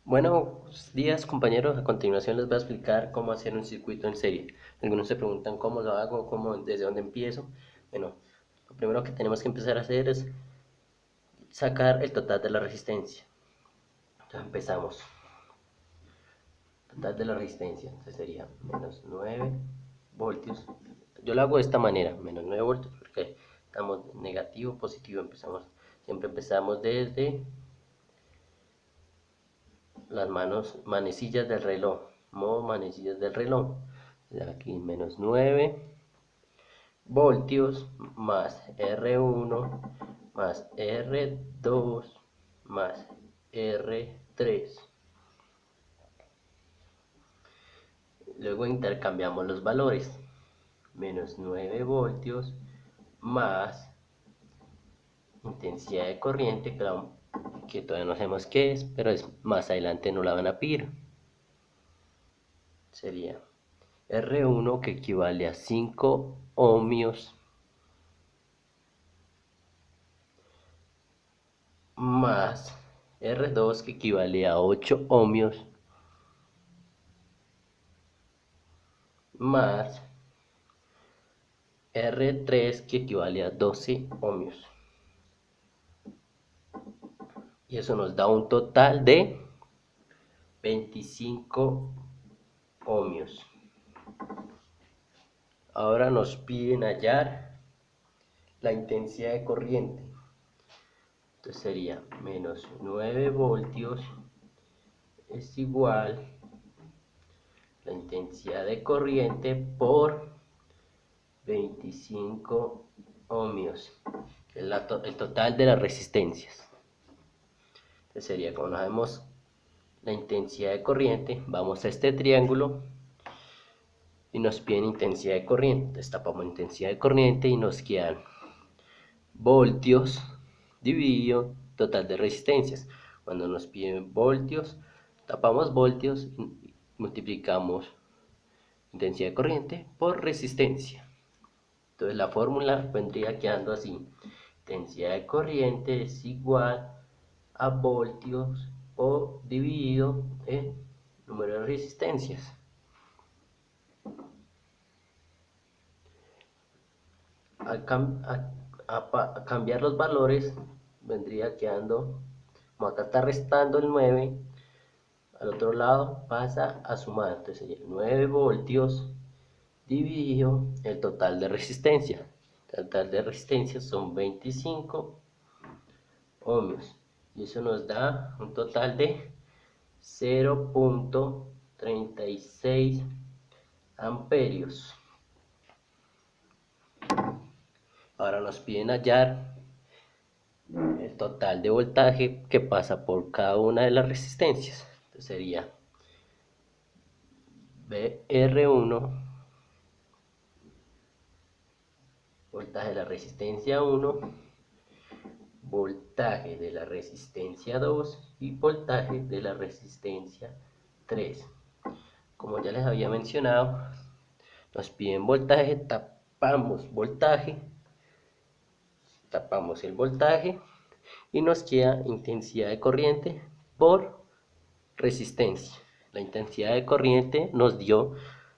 Buenos días compañeros, a continuación les voy a explicar cómo hacer un circuito en serie. Algunos se preguntan cómo lo hago, desde dónde empiezo. Bueno, lo primero que tenemos que empezar a hacer es sacar el total de la resistencia. Entonces empezamos. Total de la resistencia, entonces sería menos 9 voltios. Yo lo hago de esta manera, menos 9 voltios, porque estamos negativo, positivo, siempre empezamos desde las manecillas del reloj, modo manecillas del reloj. Aquí menos 9 voltios más R1 más R2 más R3. Luego intercambiamos los valores. Menos 9 voltios más intensidad de corriente, que todavía no sabemos qué es, pero más adelante no la van a pedir. Sería R1, que equivale a 5 ohmios, más R2, que equivale a 8 ohmios, más R3, que equivale a 12 ohmios. Y eso nos da un total de 25 ohmios. Ahora nos piden hallar la intensidad de corriente. Entonces sería menos 9 voltios es igual la intensidad de corriente por 25 ohmios, que es el total de las resistencias. Entonces sería, como no sabemos la intensidad de corriente, vamos a este triángulo y nos piden intensidad de corriente. Entonces tapamos intensidad de corriente y nos quedan voltios dividido total de resistencias. Cuando nos piden voltios, tapamos voltios y multiplicamos intensidad de corriente por resistencia. Entonces la fórmula vendría quedando así: intensidad de corriente es igual a voltios o dividido en número de resistencias. A cambiar los valores vendría quedando, como acá está restando el 9, al otro lado pasa a sumar, entonces sería 9 voltios dividido el total de resistencia. El total de resistencia son 25 ohmios y eso nos da un total de 0.36 amperios. Ahora nos piden hallar el total de voltaje que pasa por cada una de las resistencias. Entonces sería BR1, voltaje de la resistencia 1, voltaje de la resistencia 2 y voltaje de la resistencia 3. Como ya les había mencionado, nos piden voltaje, tapamos el voltaje y nos queda intensidad de corriente por resistencia. La intensidad de corriente nos dio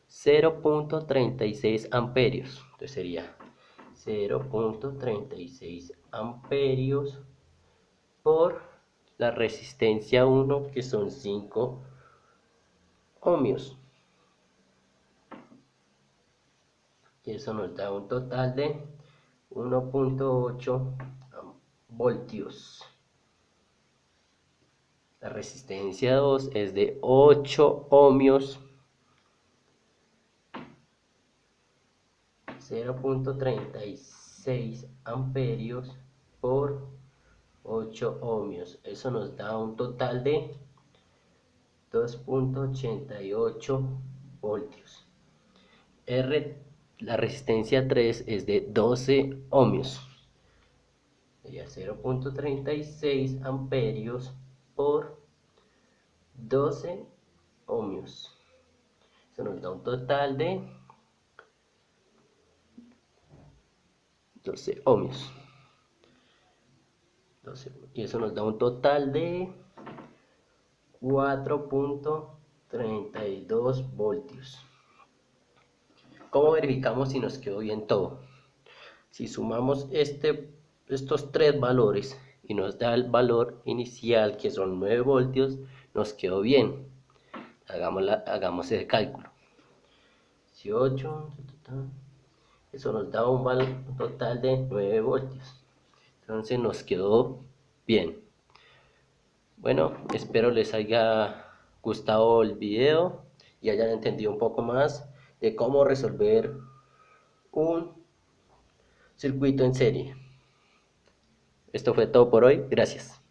0.36 amperios. Entonces sería 0.36 amperios por la resistencia 1, que son 5 ohmios. Y eso nos da un total de 1.8 voltios. La resistencia 2 es de 8 ohmios, 0.36 amperios por 8 ohmios. Eso nos da un total de 2.88 voltios. La resistencia 3 es de 12 ohmios. Sería 0.36 amperios por 12 ohmios. Eso nos da un total de 12 ohmios. Y eso nos da un total de 4.32 voltios. ¿Cómo verificamos si nos quedó bien todo? Si sumamos estos tres valores y nos da el valor inicial, que son 9 voltios, nos quedó bien. Hagamos ese cálculo. 18, eso nos da un total de 9 voltios. Entonces nos quedó bien. Bueno, espero les haya gustado el video y hayan entendido un poco más de cómo resolver un circuito en serie. Esto fue todo por hoy. Gracias.